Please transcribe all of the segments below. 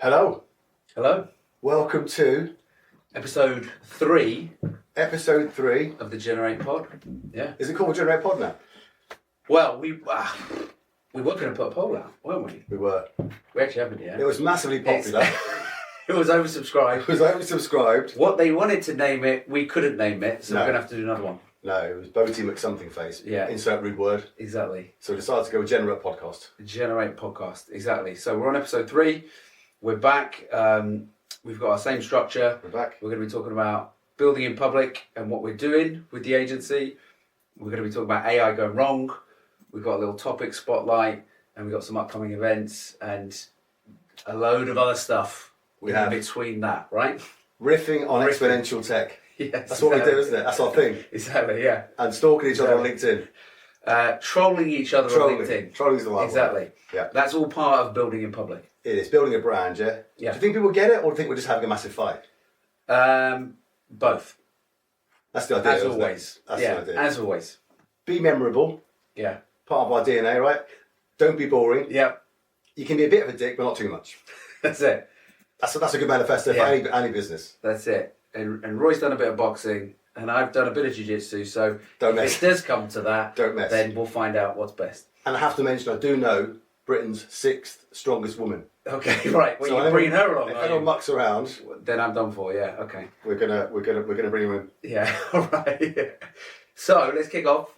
Hello. Hello. Welcome to Episode 3 episode 3 of the Generate Pod. Yeah. Is it called Generate Pod now? Well, we were going to put a poll out, weren't we? We were. We actually haven't yet. It was massively popular. It was oversubscribed. It was oversubscribed. What they wanted to name it, we couldn't name it, so No. we're going to have to do another one. No, it was Boaty McSomething face. Yeah. Insert rude word. Exactly. So we decided to go with Generate Podcast. Generate Podcast. Exactly. So we're on episode 3. We're back. We've got our same structure. We're back. We're going to be talking about building in public and what we're doing with the agency. We're going to be talking about AI going wrong. We've got a little topic spotlight, and we've got some upcoming events and a load of other stuff in between that, right? Riffing on exponential tech. Yes. That's what we do, isn't it? That's our thing. Exactly, yeah. And stalking each other on LinkedIn. Trolling each other on LinkedIn. Trolling's the right Exactly. word. Yeah. That's all part of building in public. It is. Building a brand, yeah? Yeah. Do you think people get it, or do you think we're just having a massive fight? Both. That's the idea, As isn't it? always. That's Yeah, the idea. as always. Be memorable. Yeah. Part of our DNA, right? Don't be boring. Yeah. You can be a bit of a dick, but not too much. That's it. That's a good manifesto for any business. That's it. And Roy's done a bit of boxing, and I've done a bit of jiu-jitsu, so Don't if mess. it does come to that, Don't mess. then we'll find out what's best. And I have to mention, I do know Britain's 6th strongest woman. Okay, right. Well, So you're bringing her along, If are anyone you? mucks around, Then I'm done for, yeah, okay. we're gonna bring her in. Yeah, all right. So, let's kick off.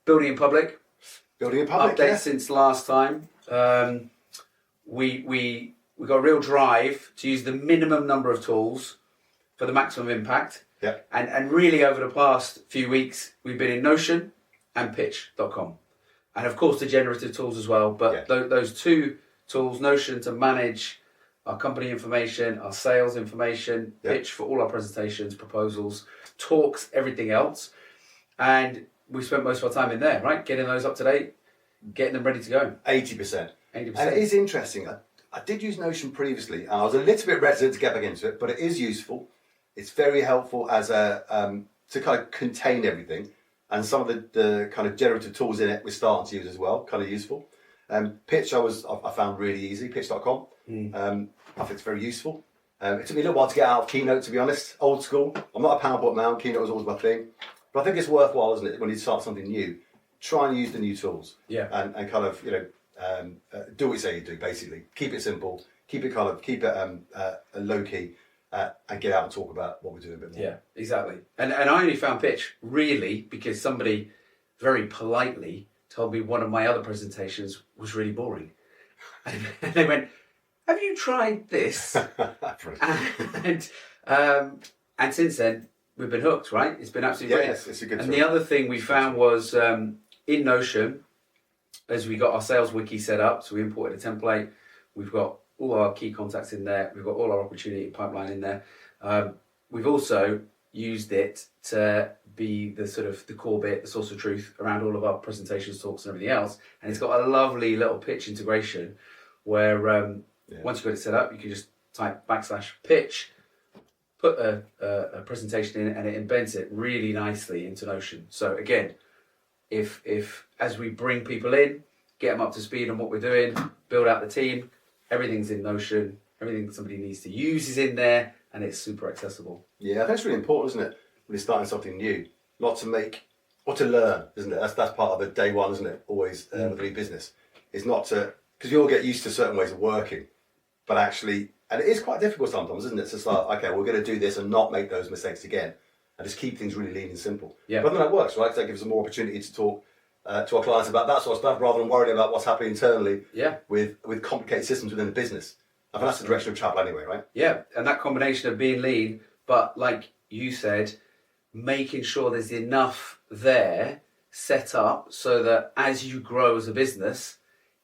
Building in public. Building in public. Updates Yeah. since last time. We got a real drive to use the minimum number of tools for the maximum impact. Yeah. And really over the past few weeks, we've been in Notion and pitch.com. And of course the generative tools as well. But those two tools, Notion to manage our company information, our sales information, pitch for all our presentations, proposals, talks, everything else. And we spent most of our time in there, right? Getting those up to date, getting them ready to go. 80%. 80%. And it is interesting. I did use Notion previously, and I was a little bit reticent to get back into it, but it is useful. It's very helpful as a to kind of contain everything, and some of the kind of generative tools in it we're starting to use as well. Kind of useful. Pitch I found really easy. Pitch.com. I think it's very useful. It took me a little while to get out of Keynote, to be honest. Old school. I'm not a PowerPoint man. Keynote was always my thing. But I think it's worthwhile, isn't it, when you start something new, try and use the new tools. Yeah. And kind of, do what you say you do, basically. Keep it simple. Keep it low key, and get out and talk about what we're doing a bit more. Yeah, exactly. And I only found Pitch really because somebody very politely told me one of my other presentations was really boring. And they went, "Have you tried this?" and since then, we've been hooked, right? It's been absolutely great. Yes, it's a good And tool. the other thing we found was in Notion, as we got our sales wiki set up, so we imported a template, we've got all our key contacts in there, we've got all our opportunity pipeline in there. We've also used it to be the sort of the core bit, the source of truth around all of our presentations, talks and everything else. And it's got a lovely little pitch integration where once you've got it set up, you can just type /pitch, put a presentation in, and it embeds it really nicely into Notion. So again, if as we bring people in, get them up to speed on what we're doing, build out the team, everything's in Notion, everything somebody needs to use is in there, and it's super accessible. Yeah, I think it's really important, isn't it, when you're starting something new, not to make, or to learn, isn't it? That's part of the day one, isn't it? Always with any business. It's not to, because you all get used to certain ways of working, but actually, and it is quite difficult sometimes, isn't it? To start, okay, we're going to do this and not make those mistakes again, and just keep things really lean and simple. Yeah. But then that works, right? 'Cause that gives us more opportunity to talk to our clients about that sort of stuff rather than worrying about what's happening internally with complicated systems within the business. I think that's the direction of travel anyway, right? Yeah, and that combination of being lean, but like you said, making sure there's enough there set up so that as you grow as a business,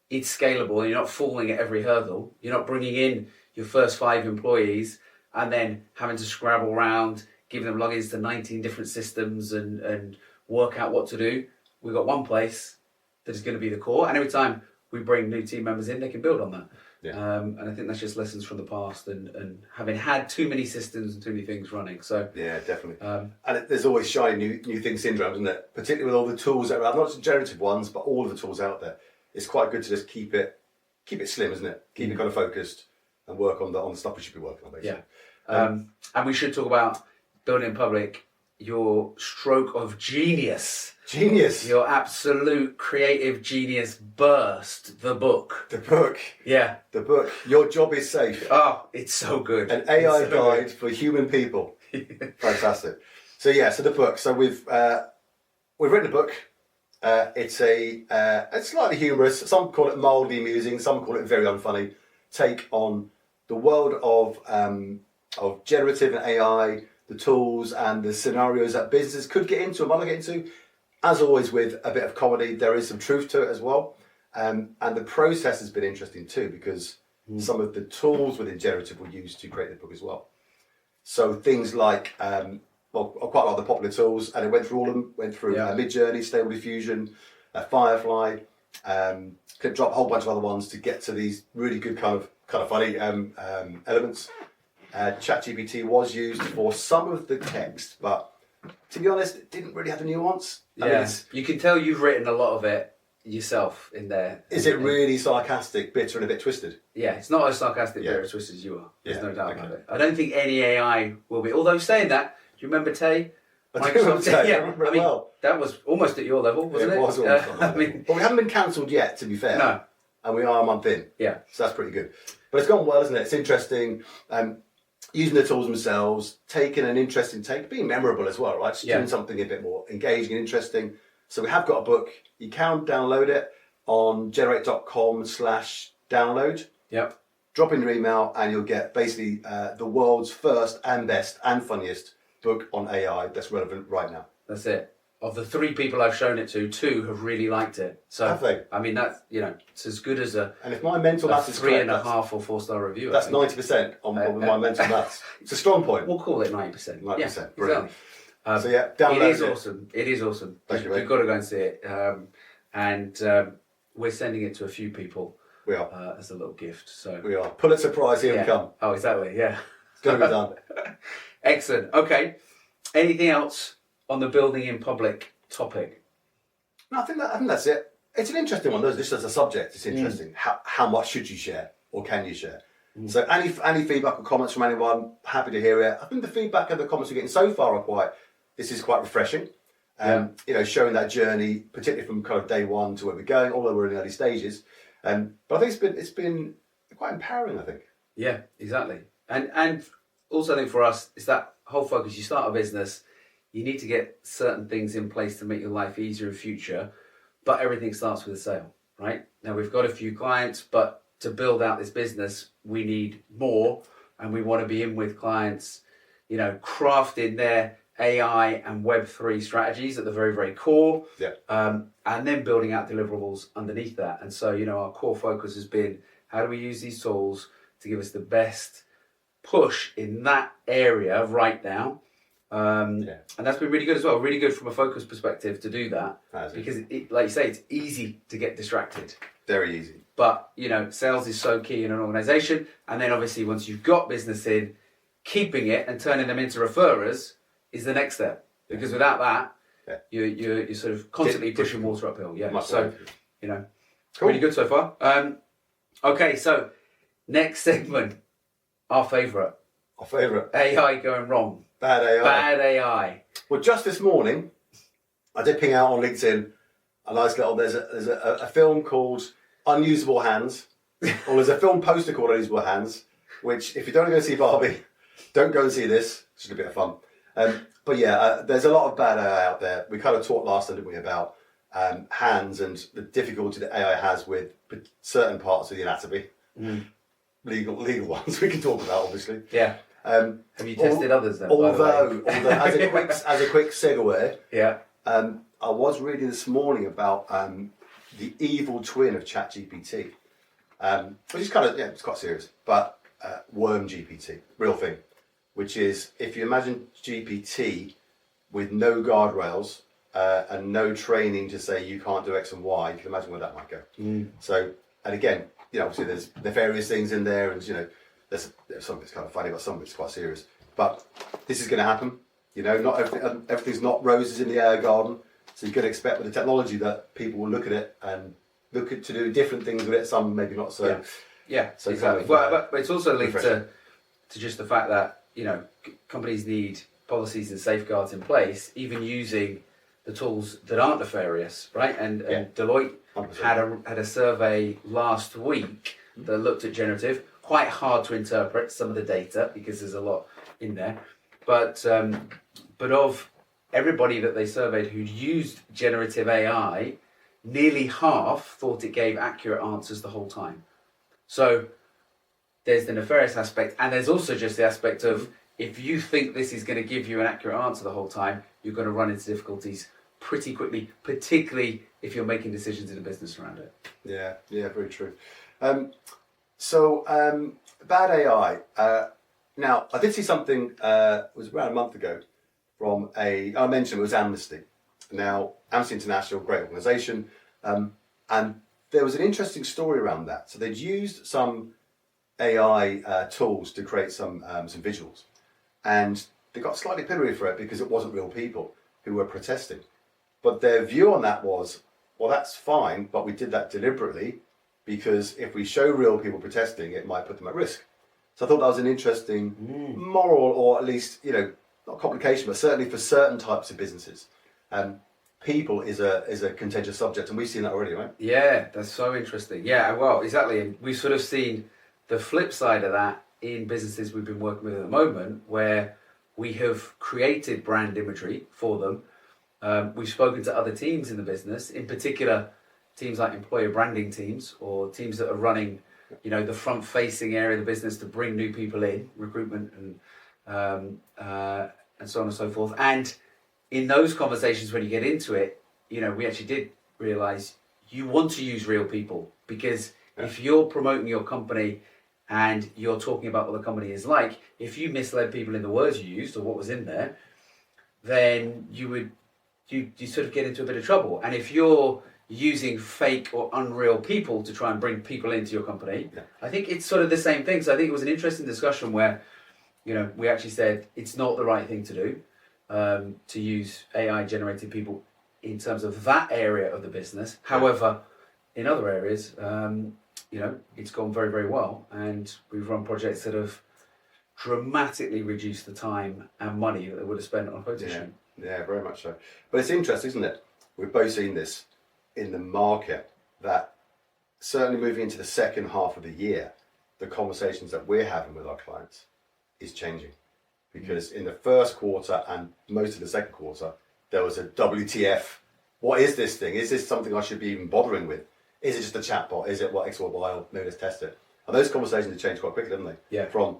it's scalable and you're not falling at every hurdle. You're not bringing in your first 5 employees and then having to scrabble around, giving them logins to 19 different systems and work out what to do. We've got one place that is going to be the core, and every time we bring new team members in, they can build on that. Yeah. And I think that's just lessons from the past and having had too many systems and too many things running. So yeah, definitely. And there's always shiny new thing syndrome, isn't it? Particularly with all the tools that are out, not just generative ones, but all of the tools out there. It's quite good to just keep it slim, isn't it? Keep it kind of focused. and work on the stuff we should be working on, basically. Yeah. And we should talk about building in public, your stroke of genius. Genius. Your absolute creative genius burst, the book. The book. Yeah. The book. Your Job is Safe. Oh, it's so good. An AI It's so guide good. for human people. Fantastic. So the book. So we've written a book. It's slightly humorous. Some call it mildly amusing. Some call it very unfunny. Take on the world of generative and AI, the tools and the scenarios that businesses could get into and might not get into. As always, with a bit of comedy, there is some truth to it as well. And the process has been interesting too, because some of the tools within generative were used to create the book as well. So things like, quite a lot of the popular tools, and it went through all of them, went through Midjourney, Stable Diffusion, Firefly, Clip Drop, a whole bunch of other ones to get to these really good kind of funny elements. ChatGPT was used for some of the text, but to be honest, it didn't really have the nuance. Yeah, you can tell you've written a lot of it yourself in there. Is it really sarcastic, bitter, and a bit twisted? Yeah, it's not as sarcastic, bitter, twisted as you are. There's no doubt okay. about it. I don't think any AI will be. Although saying that, do you remember Tay? I do remember Tay. I remember it well. That was almost at your level, wasn't it? It was almost on my level. But we haven't been cancelled yet, to be fair. No. And we are a month in. Yeah. So that's pretty good. But it's gone well, isn't it? It's interesting. Using the tools themselves, taking an interesting take, being memorable as well, right? Just doing something a bit more engaging and interesting. So we have got a book. You can download it on generate.com/download. Yep. Drop in your email and you'll get basically the world's first and best and funniest book on AI that's relevant right now. That's it. Of the 3 people I've shown it to, 2 have really liked it. So have they? I mean, that's it's as good as a. And if my mental maths is correct, 3.5 or 4-star review. That's 90% on my mental maths. It's a strong point. We'll call it 90%. 90%. Yeah, Brilliant. Exactly. Download it is awesome. It is awesome. Thank you, mate. You've got to go and see it. And we're sending it to a few people. We are. As a little gift. So we are. Pulitzer Prize, here we come. Oh, exactly. Yeah. It's going to be done. Excellent. Okay. Anything else on the building in public topic? No, I think that's it. It's an interesting one. This as a subject, it's interesting. How much should you share, or can you share? So any feedback or comments from anyone, happy to hear it. I think the feedback and the comments we're getting so far are this is quite refreshing. Showing that journey, particularly from kind of day one to where we're going, although we're in the early stages. But I think it's been quite empowering, I think. Yeah, exactly. And also I think for us, it's that whole focus. You start a business, you need to get certain things in place to make your life easier in future, but everything starts with a sale, right? Now we've got a few clients, but to build out this business, we need more, and we want to be in with clients, crafting their AI and Web3 strategies at the very, very core, and then building out deliverables underneath that. And so, our core focus has been, how do we use these tools to give us the best push in that area right now? And that's been really good as well. Really good from a focus perspective to do that, because like you say, it's easy to get distracted. Very easy. But sales is so key in an organization, and then obviously once you've got business in, keeping it and turning them into referrers is the next step. Because without that, you're sort of constantly pushing water uphill. Yeah. So cool. Really good so far. Okay, so next segment, our favourite. Our favourite. AI going wrong. Bad AI. Bad AI. Well, just this morning, I did ping out on LinkedIn a nice little. There's a film called Unusable Hands, or there's a film poster called Unusable Hands. Which, if you don't go see Barbie, don't go and see this. It's just a bit of fun. But there's a lot of bad AI out there. We kind of talked last time, didn't we, about hands and the difficulty that AI has with certain parts of the anatomy. Legal ones we can talk about, obviously. Yeah. Have you tested others then? Although as a quick segue, I was reading this morning about the evil twin of ChatGPT, which is kind of it's quite serious, but Worm GPT, real thing, which is if you imagine GPT with no guardrails and no training to say you can't do X and Y, you can imagine where that might go. So, and again, obviously there's various things in there, and there's some of it's kind of funny, but some of it's quite serious. But this is going to happen. Not everything's not roses in the AI garden. So you could expect with the technology that people will look at it and look to do different things with it. Some maybe not so. Yeah, So exactly. kind of, But it's also linked refreshing. to just the fact that, companies need policies and safeguards in place, even using the tools that aren't nefarious, right? And Deloitte 100%. had a survey last week that looked at generative. Quite hard to interpret some of the data because there's a lot in there, but of everybody that they surveyed who'd used generative AI, nearly half thought it gave accurate answers the whole time. So there's the nefarious aspect, and there's also just the aspect of if you think this is going to give you an accurate answer the whole time, you're going to run into difficulties pretty quickly, particularly if you're making decisions in a business around it. Yeah, very true. Bad AI. Now, I did see something, it was around a month ago, from I mentioned it was Amnesty. Now, Amnesty International, great organisation, and there was an interesting story around that. So they'd used some AI tools to create some visuals, and they got slightly pillory for it because it wasn't real people who were protesting. But their view on that was, well, that's fine, but we did that deliberately because if we show real people protesting, it might put them at risk. So I thought that was an interesting moral, or at least, not complication, but certainly for certain types of businesses. People is a contentious subject, and we've seen that already, right? Yeah, that's so interesting. Yeah, well, exactly. And we've sort of seen the flip side of that in businesses we've been working with at the moment, where we have created brand imagery for them. We've spoken to other teams in the business, in particular teams like employer branding teams or teams that are running, the front-facing area of the business to bring new people in, recruitment and so on and so forth. And in those conversations, when you get into it, we actually did realise you want to use real people, because if you're promoting your company and you're talking about what the company is like, if you misled people in the words you used or what was in there, then you sort of get into a bit of trouble. And if you're using fake or unreal people to try and bring people into your company, I think it's sort of the same thing. So I think it was an interesting discussion where, we actually said it's not the right thing to do, to use AI generated people in terms of that area of the business. However, in other areas, it's gone very, very well, and we've run projects that have dramatically reduced the time and money that they would have spent on a quotation. Yeah, very much so. But it's interesting, isn't it? We've both seen this in the market, that certainly moving into the second half of the year, the conversations that we're having with our clients is changing. Because in the first quarter and most of the second quarter, there was a WTF. What is this thing? Is this something I should be even bothering with? Is it just a chatbot? Is it what X or Y? No, let's test it. And those conversations have changed quite quickly, haven't they? Yeah. From,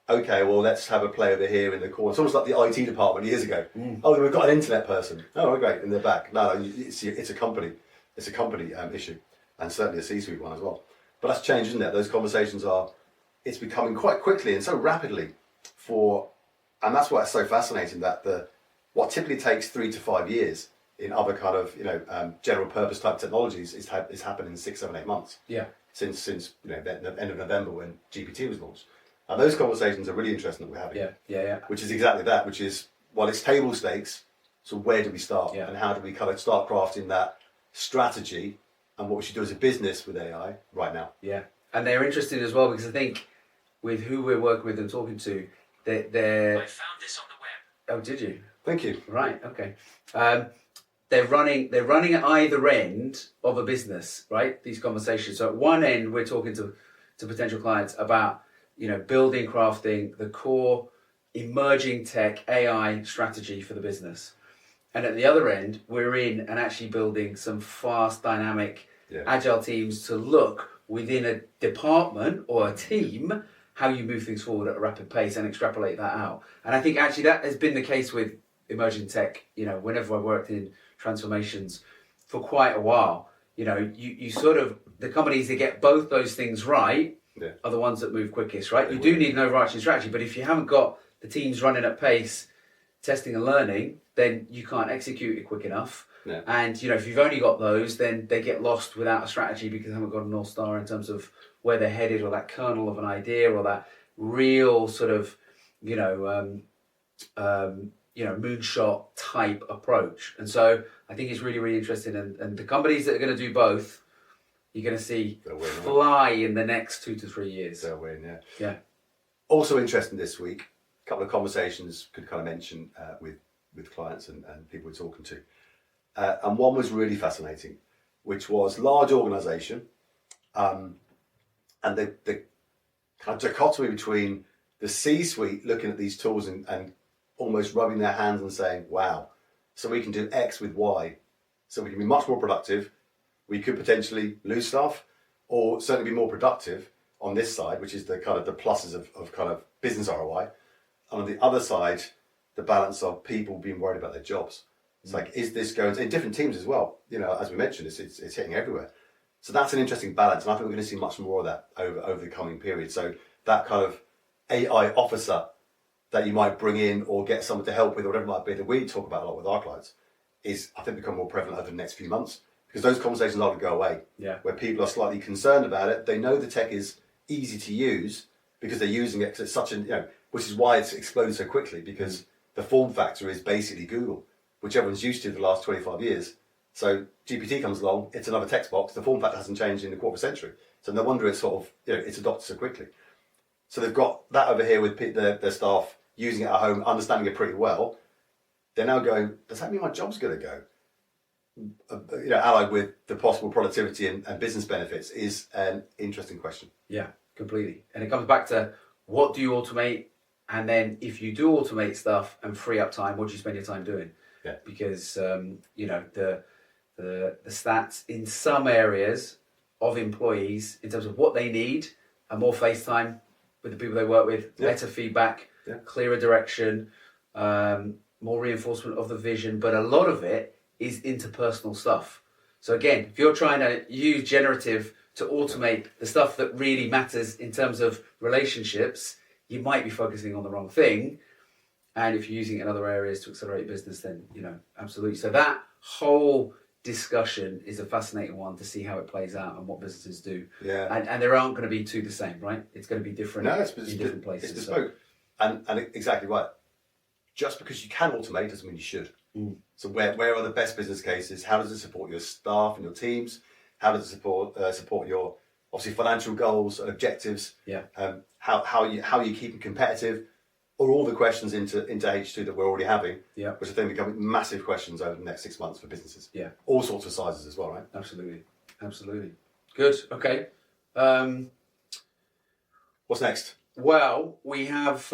okay, well, let's have a play over here in the corner. It's almost like the IT department years ago. Oh, we've got an internet person. Oh, great, in the back. No, it's a company. It's a company issue, and certainly a C-suite one as well. But that's changed, isn't it? Those conversations it's becoming quite quickly and so rapidly and that's why it's so fascinating that what typically takes 3 to 5 years in other kind of general purpose type technologies is happening in 6, 7, 8 months. Yeah. Since the end of November when GPT was launched, and those conversations are really interesting that we're having. Yeah. Which is exactly that. Which is, well, it's table stakes. So where do we start? Yeah. And how do we kind of start crafting that strategy and what we should do as a business with AI right now? Yeah, and they're interesting as well, because I think with who we're working with and talking to, they're... I found this on the web. Oh, did you? Thank you. Right, okay. They're running at either end of a business, right? These conversations. So at one end, we're talking to potential clients about, building, crafting the core emerging tech AI strategy for the business. And at the other end, we're in and actually building some fast, dynamic, agile teams to look within a department or a team how you move things forward at a rapid pace and extrapolate that out. And I think actually that has been the case with emerging tech, whenever I've worked in transformations for quite a while, you sort of, the companies that get both those things right are the ones that move quickest, right? You do need an overarching strategy, but if you haven't got the teams running at pace, testing and learning, then you can't execute it quick enough. Yeah. And if you've only got those, then they get lost without a strategy because they haven't got a North Star in terms of where they're headed, or that kernel of an idea, or that real sort of moonshot type approach. And so I think it's really, really interesting. And the companies that are going to do both, you're going to see They'll win, fly in the next 2 to 3 years. They'll win, yeah. Yeah. Also interesting this week, a couple of conversations could kind of mention with clients and people we're talking to. And one was really fascinating, which was large organisation, and the kind of dichotomy between the C-suite looking at these tools and almost rubbing their hands and saying, wow, so we can do X with Y, so we can be much more productive, we could potentially lose staff, or certainly be more productive on this side, which is the kind of the pluses of kind of business ROI. And on the other side, the balance of people being worried about their jobs. It's like, is this going to, in different teams as well, you know, as we mentioned, it's hitting everywhere. So that's an interesting balance, and I think we're going to see much more of that over the coming period. So that kind of AI officer that you might bring in or get someone to help with, or whatever it might be, that we talk about a lot with our clients, is, I think, become more prevalent over the next few months, because those conversations aren't going to go away. Yeah. Where people are slightly concerned about it, they know the tech is easy to use because they're using it because it's such an, you know, which is why it's exploded so quickly, because the form factor is basically Google, which everyone's used to for the last 25 years. So GPT comes along, it's another text box, the form factor hasn't changed in a quarter of a century. So no wonder it's sort of, you know, it's adopted so quickly. So they've got that over here with their staff using it at home, understanding it pretty well. They're now going, does that mean my job's going to go? You know, allied with the possible productivity and business benefits is an interesting question. Yeah, completely. And it comes back to, what do you automate? And then if you do automate stuff and free up time, what do you spend your time doing? Yeah. Because, you know, the stats in some areas of employees in terms of what they need are more face time with the people they work with, better feedback, clearer direction, more reinforcement of the vision. But a lot of it is interpersonal stuff. So again, if you're trying to use generative to automate the stuff that really matters in terms of relationships, you might be focusing on the wrong thing. And if you're using it in other areas to accelerate business, then, you know, absolutely. So that whole discussion is a fascinating one to see how it plays out and what businesses do. Yeah. And there aren't going to be two the same, right? It's going to be different in different places. It's bespoke. And exactly right. Just because you can automate doesn't mean you should. So where are the best business cases? How does it support your staff and your teams? How does it support your, obviously, financial goals and objectives? Yeah. How are you keeping competitive? Or all the questions into H2 that we're already having, which I think become massive questions over the next 6 months for businesses. Yeah. All sorts of sizes as well, right? Absolutely. Good. Okay. What's next? Well, we have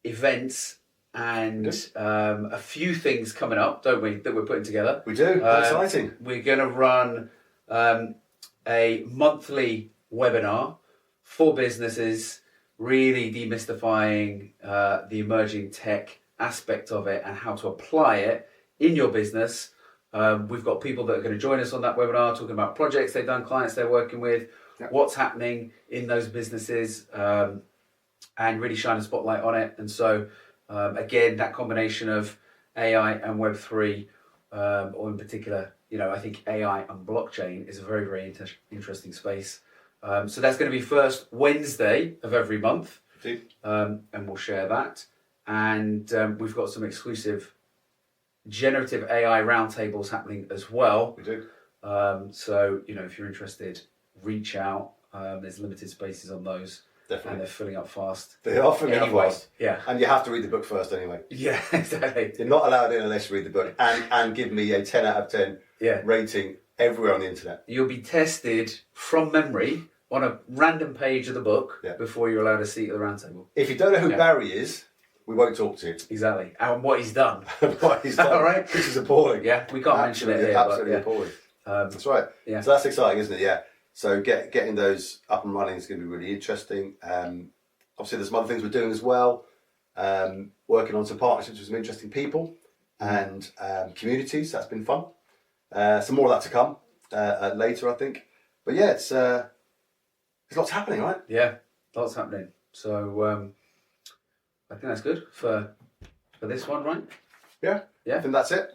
events and a few things coming up, don't we, that we're putting together? We do. Exciting. We're going to run a monthly webinar for businesses, really demystifying the emerging tech aspect of it and how to apply it in your business. We've got people that are going to join us on that webinar talking about projects they've done, clients they're working with, what's happening in those businesses, and really shine a spotlight on it. And so, again, that combination of AI and Web3, or in particular, you know, I think AI and blockchain is a very, very interesting space. So that's going to be first Wednesday of every month, and we'll share that. And we've got some exclusive generative AI roundtables happening as well. We do. So, you know, if you're interested, reach out. There's limited spaces on those. Definitely. And they're filling up fast. They are filling up fast. Yeah. And you have to read the book first anyway. Yeah, exactly. You're not allowed in unless you read the book and give me a 10 out of 10 rating everywhere on the internet. You'll be tested from memory on a random page of the book before you're allowed a seat at the round table. If you don't know who Barry is, we won't talk to you. Exactly. And what he's done. What he's done. All right. Which is appalling. Yeah, we can't mention it here. Absolutely appalling. That's right. Yeah. So that's exciting, isn't it? Yeah. So getting those up and running is going to be really interesting. Obviously, there's some other things we're doing as well. Working on some partnerships with some interesting people and communities. That's been fun. Some more of that to come later, I think. But yeah, it's there's lots happening, right? Yeah, lots happening. So I think that's good for this one, right? Yeah. Yeah. I think that's it.